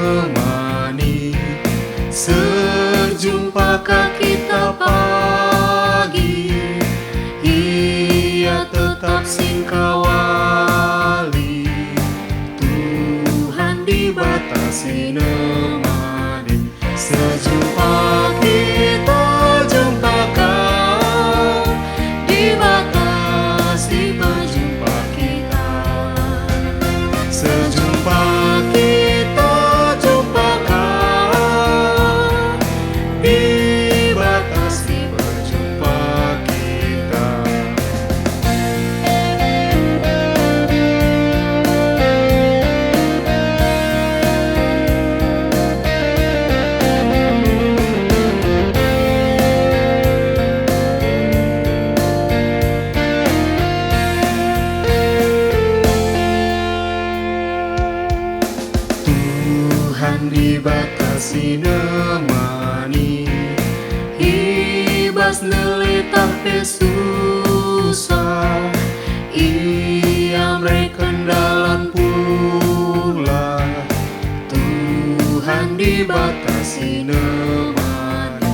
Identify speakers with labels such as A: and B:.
A: nemani. Sejumpakah kita pagi, Ia tetap singkawali. Tuhan dibatasi nemani. Sejumpa kita jumpakan, dibatasi berjumpa kita. Sejumpa kita jumpakan, dibatasi berjumpa kita. Tuhan dibatasi nemani, ibas lelitah susah. Ia merekendalan pula. Tuhan dibatasi nemani.